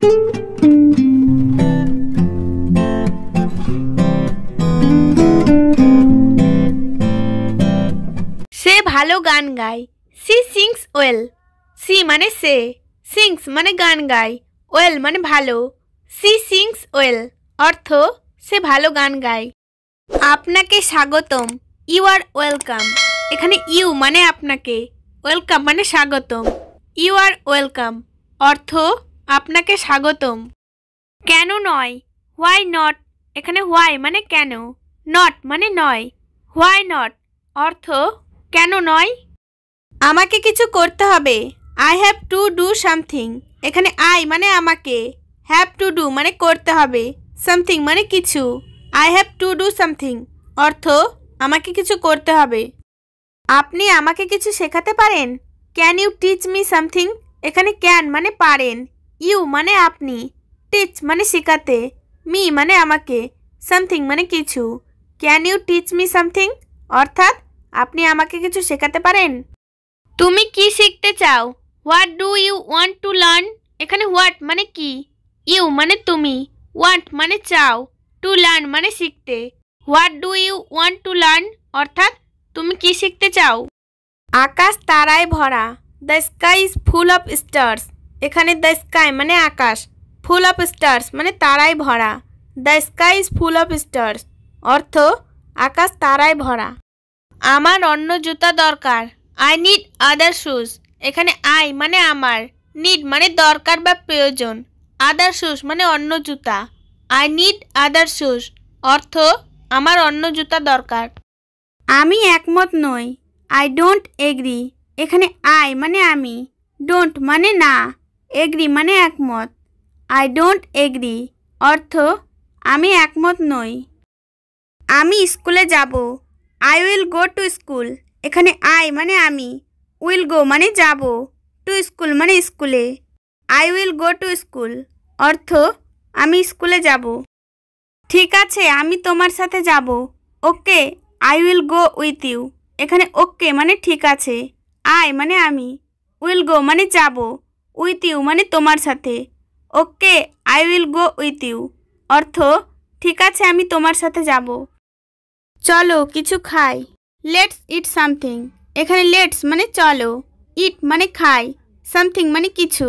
সে ভালো গান গায়। She sings well. সি মানে সে, সিংস মানে গান গায়, ওয়েল মানে ভালো। সি সিংস ওয়েল অর্থ সে ভালো গান গায়। আপনাকে স্বাগতম। You are welcome. এখানে ইউ মানে আপনাকে, ওয়েলকাম মানে স্বাগতম। ইউ আর ওয়েলকাম অর্থ আপনাকে স্বাগতম। কেন নয়? Why not. এখানে হোয়াই মানে কেন, নট মানে নয়। হোয়াই নট অর্থ কেন নয়। আমাকে কিছু করতে হবে। I have to do something. এখানে আই মানে আমাকে, হ্যাভ টু ডু মানে করতে হবে, সামথিং মানে কিছু। I have to do something অর্থ আমাকে কিছু করতে হবে। আপনি আমাকে কিছু শেখাতে পারেন? Can you teach me something. এখানে ক্যান মানে পারেন, ইউ মানে আপনি, টিচ মানে শেখাতে, মি মানে আমাকে, সামথিং মানে কিছু। Can you teach me something অর্থাৎ আপনি আমাকে কিছু শেখাতে পারেন। তুমি কি শিখতে চাও? What do you want to learn. এখানে হোয়াট মানে কি, ইউ মানে তুমি, ওয়ান্ট মানে চাও, টু লার্ন মানে শিখতে। What do you want to learn অর্থাৎ তুমি কি শিখতে চাও। আকাশ তারায় ভরা। The sky is full of stars. এখানে দ্য স্কাই মানে আকাশ, ফুল অফ স্টার্স মানে তারায় ভরা। The sky is full of stars অর্থ আকাশ তারায় ভরা। আমার অন্য জুতা দরকার। I need other shoes. এখানে আই মানে আমার, নিড মানে দরকার বা প্রয়োজন, আদার শুজ মানে অন্য জুতা। আই নিড আদার শুজ অর্থ আমার অন্য জুতা দরকার। আমি একমত নই। I don't agri. এখানে আই মানে আমি, ডোন্ট মানে না, এগ্রি মানে একমত। আই ডোন্ট এগ্রি অর্থ আমি একমত নই। আমি স্কুলে যাব। I will go to school. এখানে আই মানে আমি, উইল গো মানে যাব, টু স্কুল মানে স্কুলে। I will go to school অর্থ আমি স্কুলে যাব। ঠিক আছে, আমি তোমার সাথে যাব। Okay, I will go with you. এখানে ওকে মানে ঠিক আছে, আই মানে আমি, উইল গো মানে যাব, উইথ ইউ মানে তোমার সাথে। Okay, I will go with you অর্থ ঠিক আছে আমি তোমার সাথে যাব। চলো কিছু খাই। Let's eat something. এখানে লেটস মানে চলো, ইট মানে খাই, সামথিং মানে কিছু।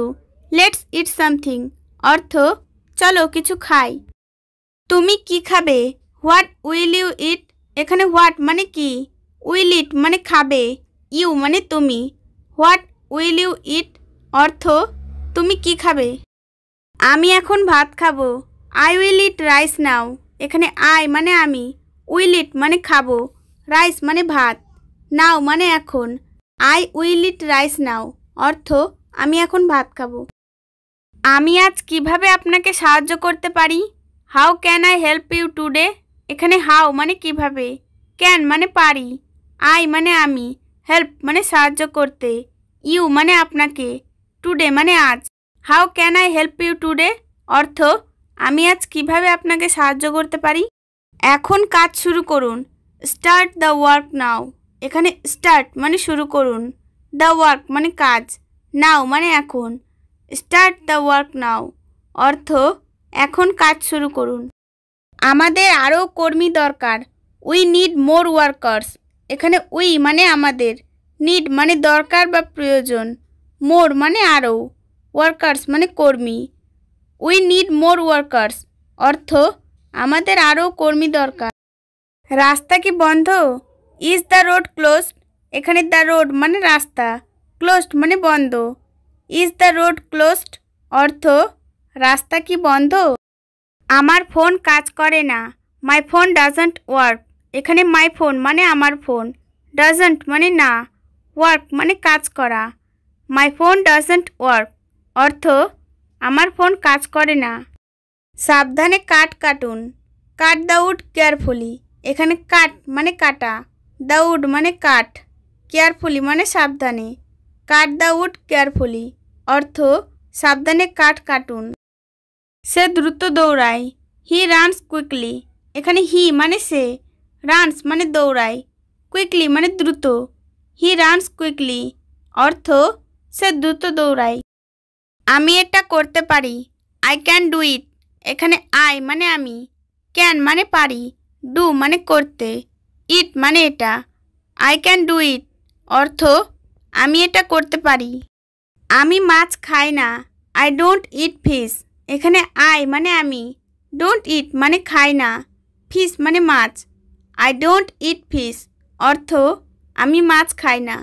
লেটস ইট সামথিং অর্থ চলো কিছু খাই। তুমি কি খাবে? হোয়াট উইল ইউ ইট। এখানে হোয়াট মানে কি, উইল ইট মানে খাবে, ইউ মানে তুমি। হোয়াট উইল ইউ ইট অর্থ তুমি কি খাবে। আমি এখন ভাত খাবো। আই উইল ইট রাইস নাও। এখানে আই মানে আমি, উইল ইট মানে খাবো, রাইস মানে ভাত, নাও মানে এখন। আই উইল ইট রাইস নাও অর্থ আমি এখন ভাত খাবো। আমি আজ কিভাবে আপনাকে সাহায্য করতে পারি? How can I help you today. এখানে হাউ মানে কিভাবে, ক্যান মানে পারি, আই মানে আমি, হেল্প মানে সাহায্য করতে, ইউ মানে আপনাকে, টুডে মানে আজ। How can I help you today অর্থ আমি আজ কিভাবে আপনাকে সাহায্য করতে পারি। এখন কাজ শুরু করুন। স্টার্ট দ্য ওয়ার্ক নাও। এখানে স্টার্ট মানে শুরু করুন, দ্য ওয়ার্ক মানে কাজ, নাও মানে এখন। স্টার্ট দ্য ওয়ার্ক নাও অর্থ এখন কাজ শুরু করুন। আমাদের আরও কর্মী দরকার। We need more workers. এখানে উই মানে আমাদের, নিড মানে দরকার বা প্রয়োজন, মোর মানে আরও, ওয়ার্কার্স মানে কর্মী। উই নিড মোর ওয়ার্কার্স অর্থ আমাদের আরও কর্মী দরকার। রাস্তা কি বন্ধ? Is the road closed. এখানে দ্য রোড মানে রাস্তা, ক্লোজড মানে বন্ধ। ইজ দ্য রোড ক্লোজড অর্থ রাস্তা কি বন্ধ। আমার ফোন কাজ করে না। My phone doesn't work. এখানে মাই ফোন মানে আমার ফোন, ডাজন্ট মানে না, ওয়ার্ক মানে কাজ করা। মাই ফোন ডাজন্ট ওয়ার্ক অর্থ আমার ফোন কাজ করে না। সাবধানে কাঠ কাটুন। Cut the wood carefully. এখানে কাট মানে কাটা, দ্য উড মানে কাঠ, কেয়ারফুলি মানে সাবধানে। কাট দ্য উড কেয়ারফুলি অর্থ সাবধানে কাঠ কাটুন। সে দ্রুত দৌড়ায়। He runs quickly. এখানে হি মানে সে, রানস মানে দৌড়ায়, কুইকলি মানে দ্রুত। হি রানস কুইকলি অর্থ সে দ্রুত দৌড়ায়। আমি এটা করতে পারি। আই ক্যান ডু ইট, এখানে আই মানে আমি, ক্যান মানে পারি, ডু মানে করতে, ইট মানে এটা। আই ক্যান ডু ইট অর্থ আমি এটা করতে পারি। আমি মাছ খাই না, আই ডোন্ট ইট ফিশ, এখানে আই মানে আমি, ডোন্ট ইট মানে খাই না, ফিশ মানে মাছ। আই ডোন্ট ইট ফিশ অর্থ আমি মাছ খাই না।